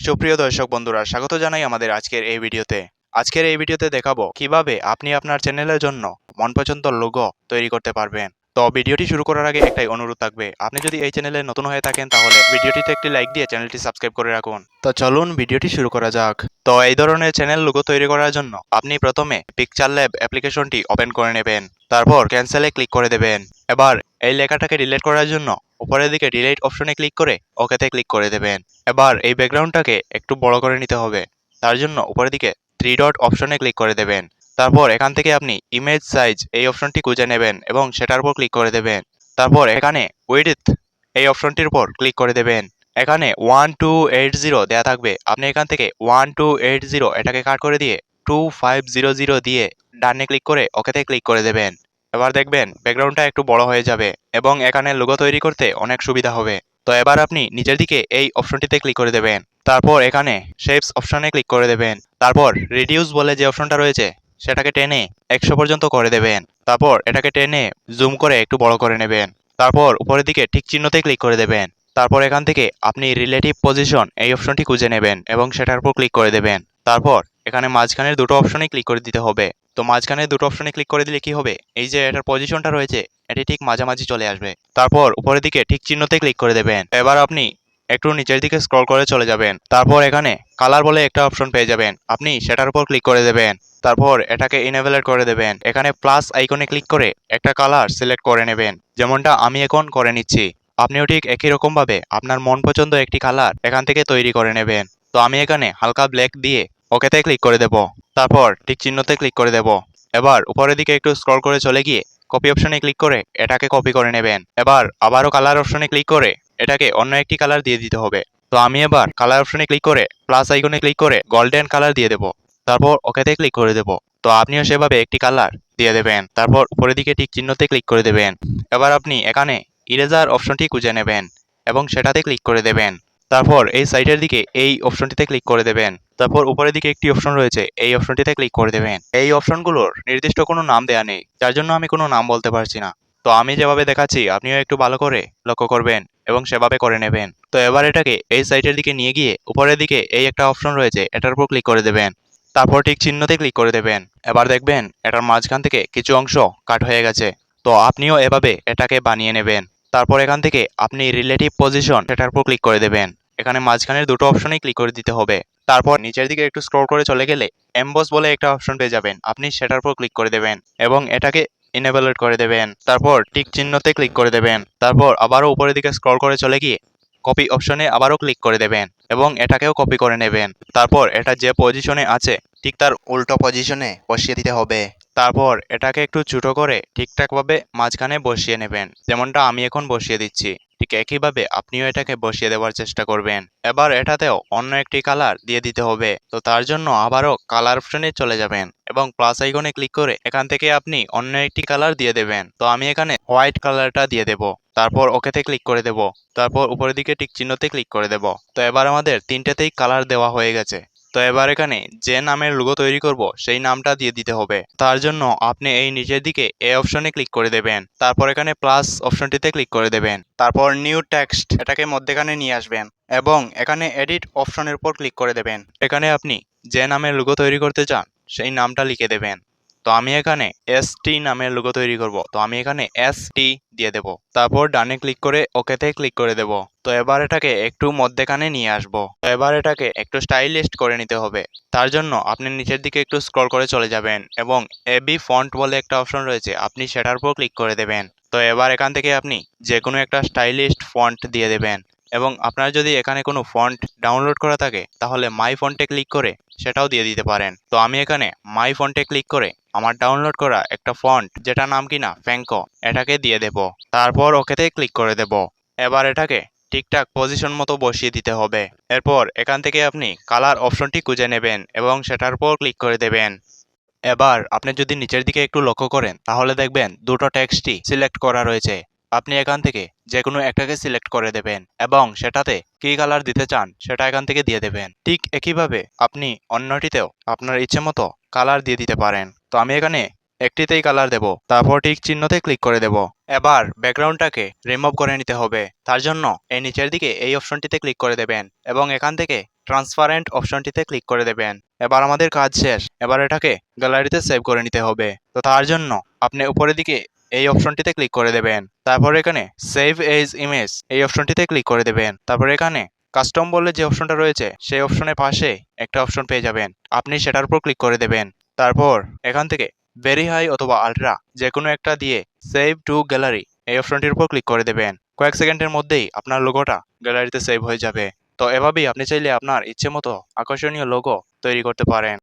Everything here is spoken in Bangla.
সুপ্রিয় দর্শক বন্ধুরা, স্বাগত জানাই আমাদের আজকের এই ভিডিওতে। আজকের এই ভিডিওতে দেখাবো কিভাবে আপনি আপনার চ্যানেলের জন্য মনপছন্দ লোগো তৈরি করতে পারবেন। তো ভিডিওটি শুরু করার আগে একটাই অনুরোধ থাকবে, আপনি যদি এই চ্যানেলে নতুন হয়ে থাকেন তাহলে ভিডিওটিতে একটি লাইক দিয়ে চ্যানেলটি সাবস্ক্রাইব করে রাখুন। তো চলুন ভিডিওটি শুরু করা যাক। তো এই ধরনের চ্যানেল লোগো তৈরি করার জন্য আপনি প্রথমে পিকচার ল্যাব অ্যাপ্লিকেশনটি ওপেন করে নেবেন, তারপর ক্যান্সেলে ক্লিক করে দেবেন। এবার এই লেখাটাকে ডিলিট করার জন্য উপরের দিকে ডিলিট অপশনে ক্লিক করে ওকেতে ক্লিক করে দেবেন। এবার এই ব্যাকগ্রাউন্ডটাকে একটু বড় করে নিতে হবে, তার জন্য উপরের দিকে থ্রি ডট অপশনে ক্লিক করে দেবেন। তারপর এখান থেকে আপনি ইমেজ সাইজ এই অপশনটি খুঁজে নেবেন এবং সেটার উপর ক্লিক করে দেবেন। তারপর এখানে উইডথ এই অপশনটির উপর ক্লিক করে দেবেন। এখানে 1280 দেয়া থাকবে, আপনি এখান থেকে 1280 এটাকে কাট করে দিয়ে 2500 দিয়ে ডানে ক্লিক করে ওকেতে ক্লিক করে দেবেন। এবার দেখবেন ব্যাকগ্রাউন্ডটা একটু বড় হয়ে যাবে এবং এখানে লোগো তৈরি করতে অনেক সুবিধা হবে। তো এবার আপনি নিচের দিকে এই অপশনটিতে ক্লিক করে দেবেন, তারপর এখানে শেপস অপশনে ক্লিক করে দেবেন। তারপর রিডিউস বলে যে অপশনটা রয়েছে সেটাকে টেনে 100 পর্যন্ত করে দেবেন। তারপর এটাকে টেনে জুম করে একটু বড় করে নেবেন। তারপর উপরের দিকে ঠিক চিহ্নতে ক্লিক করে দেবেন। তারপর এখান থেকে আপনি রিলেটিভ পজিশন এই অপশনটি খুঁজে নেবেন এবং সেটার উপর ক্লিক করে দেবেন। তারপর এখানে মাঝখানের দুটো অপশনে ক্লিক করে দিতে হবে। তো মাঝখানে দুটো অপশনে ক্লিক করে দিলে কি হবে, এই যে এটার পজিশনটা রয়েছে এটি ঠিক মাঝামাঝি চলে আসবে। তারপর উপরের দিকে ঠিক চিহ্নতে ক্লিক করে দেবেন। এবার আপনি একটু নিচের দিকে স্ক্রল করে চলে যাবেন। তারপর এখানে কালার বলে একটা অপশন পেয়ে যাবেন, আপনি সেটার উপর ক্লিক করে দেবেন। তারপর এটাকে ইনেবলেট করে দেবেন। এখানে প্লাস আইকনে ক্লিক করে একটা কালার সিলেক্ট করে নেবেন, যেমনটা আমি এখন করে নিচ্ছি। আপনিও ঠিক একই রকম ভাবে আপনার মন পছন্দ একটি কালার এখান থেকে তৈরি করে নেবেন। তো আমি এখানে হালকা ব্ল্যাক দিয়ে ওকেতে ক্লিক করে দেব। তারপর ঠিক চিহ্নতে ক্লিক করে দেব। এবার উপরের দিকে একটু স্ক্রল করে চলে গিয়ে কপি অপশনে ক্লিক করে এটাকে কপি করে নেবেন। এবার আবারও কালার অপশনে ক্লিক করে এটাকে অন্য একটি কালার দিয়ে দিতে হবে। তো আমি এবার কালার অপশনে ক্লিক করে প্লাস আইকনে ক্লিক করে গোল্ডেন কালার দিয়ে দেব। তারপর ওকেতে ক্লিক করে দেব। তো আপনিও সেভাবে একটি কালার দিয়ে দেবেন। তারপর উপরের দিকে ঠিক চিহ্নতে ক্লিক করে দেবেন। এবার আপনি এখানে ইরেজার অপশনটি খুঁজে নেবেন এবং সেটাতে ক্লিক করে দেবেন। তারপর এই সাইডের দিকে এই অপশনটিতে ক্লিক করে দেবেন। তারপর উপরের দিকে একটি অপশন রয়েছে, এই অপশনটিতে ক্লিক করে দেবেন। এই অপশনগুলোর নির্দিষ্ট কোনো নাম দেয়া নেই, যার জন্য আমি কোনো নাম বলতে পারছি না। তো আমি যেভাবে দেখাচ্ছি আপনিও একটু ভালো করে লক্ষ্য করবেন এবং সেভাবে করে নেবেন। তো এবার এটাকে এই সাইডের দিকে নিয়ে গিয়ে উপরের দিকে এই একটা অপশন রয়েছে এটার উপর ক্লিক করে দেবেন। তারপর ঠিক চিহ্নতে ক্লিক করে দেবেন। এবার দেখবেন এটার মাঝখান থেকে কিছু অংশ কাট হয়ে গেছে। তো আপনিও এভাবে এটাকে বানিয়ে নেবেন। তারপর এখান থেকে আপনি রিলেটিভ পজিশন সেটার উপর ক্লিক করে দেবেন। এখানে মাঝখানের দুটো অপশনেই ক্লিক করে দিতে হবে। তারপর নিচের দিকে একটু স্ক্রল করে চলে গেলে এমবস বলে একটা অপশন পেয়ে যাবেন, আপনি সেটার উপর ক্লিক করে দেবেন এবং এটাকে ইনেবলেট করে দেবেন। তারপর টিক চিহ্নতে ক্লিক করে দেবেন। তারপর আবারও উপরের দিকে স্ক্রল করে চলে গিয়ে কপি অপশনে আবারও ক্লিক করে দেবেন এবং এটাকেও কপি করে নেবেন। তারপর এটা যে পজিশনে আছে ঠিক তার উল্টো পজিশনে বসিয়ে দিতে হবে। তারপর এটাকে একটু ছোট করে ঠিকঠাকভাবে মাঝখানে বসিয়ে নেবেন, যেমনটা আমি এখন বসিয়ে দিচ্ছি। ঠিক একইভাবে আপনিও এটাকে বসিয়ে দেওয়ার চেষ্টা করবেন। এবার এটাতেও অন্য একটি কালার দিয়ে দিতে হবে। তো তার জন্য আবারও কালার অপশনে চলে যাবেন এবং প্লাস আইকনে ক্লিক করে এখান থেকে আপনি অন্য একটি কালার দিয়ে দেবেন। তো আমি এখানে হোয়াইট কালারটা দিয়ে দেব। তারপর ওকেতে ক্লিক করে দেব। তারপর উপরের দিকে টিক চিহ্নতে ক্লিক করে দেব। তো এবার আমাদের তিনটেতেই কালার দেওয়া হয়ে গেছে। তো এবার এখানে যে নামের লোগো তৈরি করব সেই নামটা দিয়ে দিতে হবে। তার জন্য আপনি এই নিচের দিকে এই অপশনে ক্লিক করে দেবেন। তারপর এখানে প্লাস অপশনটিতে ক্লিক করে দেবেন। তারপর নিউ টেক্সট এটাকে মধ্যেখানে নিয়ে আসবেন এবং এখানে এডিট অপশনের উপর ক্লিক করে দেবেন। এখানে আপনি যে নামের লোগো তৈরি করতে চান সেই নামটা লিখে দেবেন। তো আমি এখানে এসটি নামের লোগো তৈরি করব, তো আমি এখানে এসটি দিয়ে দেব। তারপর ডানে ক্লিক করে ওকেতে ক্লিক করে দেব। তো এবার এটাকে একটু মধ্যেখানে নিয়ে আসব। তো এবার এটাকে একটু স্টাইলিস্ট করে নিতে হবে। তার জন্য আপনি নিচের দিকে একটু স্ক্রল করে চলে যাবেন এবং এবি ফন্ট বলে একটা অপশন রয়েছে, আপনি সেটার উপর ক্লিক করে দেবেন। তো এবার এখান থেকে আপনি যে কোনো একটা স্টাইলিস্ট ফন্ট দিয়ে দেবেন এবং আপনার যদি এখানে কোনো ফন্ট ডাউনলোড করা থাকে তাহলে মাই ফন্টে ক্লিক করে সেটাও দিয়ে দিতে পারেন। তো আমি এখানে মাই ফন্টে ক্লিক করে আমার ডাউনলোড করা একটা ফন্ট, যেটা নাম কিনা ফ্যাঙ্কো, এটাকে দিয়ে দেব। তারপর ওকেতে ক্লিক করে দেব। এবার এটাকে ঠিকঠাক পজিশন মতো বসিয়ে দিতে হবে। এরপর এখান থেকে আপনি কালার অপশনটি খুঁজে নেবেন এবং সেটার উপর ক্লিক করে দেবেন। এবার আপনি যদি নিচের দিকে একটু লক্ষ্য করেন তাহলে দেখবেন দুটো টেক্সটই সিলেক্ট করা রয়েছে। আপনি এখান থেকে যে কোনো একটাকে সিলেক্ট করে দেবেন এবং সেটাতে কী কালার দিতে চান সেটা এখান থেকে দিয়ে দেবেন। ঠিক একইভাবে আপনি অন্যটিতেও আপনার ইচ্ছে মতো কালার দিয়ে দিতে পারেন। তো আমি এখানে একটিতেই কালার দেব, তারপর ঠিক চিহ্নতে ক্লিক করে দেব। এবার ব্যাকগ্রাউন্ডটাকে রিমুভ করে নিতে হবে। তার জন্য এই নিচের দিকে এই অপশনটিতে ক্লিক করে দেবেন এবং এখান থেকে ট্রান্সপারেন্ট অপশনটিতে ক্লিক করে দেবেন। এবার আমাদের কাজ শেষ। এবার এটাকে গ্যালারিতে সেভ করে নিতে হবে। তো তার জন্য আপনি উপরের দিকে এই অপশনটিতে ক্লিক করে দেবেন। তারপর এখানে সেভ এজ ইমেজ এই অপশনটিতে ক্লিক করে দেবেন। তারপর এখানে কাস্টম বলে যে অপশনটা রয়েছে সেই অপশনের পাশে একটা অপশন পেয়ে যাবেন, আপনি সেটার উপর ক্লিক করে দেবেন। তারপর এখান থেকে ভেরি হাই অথবা আলট্রা যে কোনো একটা দিয়ে সেভ টু গ্যালারি এই অপশনটির উপর ক্লিক করে দেবেন। কয়েক সেকেন্ডের মধ্যেই আপনার লোগোটা গ্যালারিতে সেভ হয়ে যাবে। তো এভাবেই আপনি চাইলে আপনার ইচ্ছে মতো আকর্ষণীয় লোগো তৈরি করতে পারেন।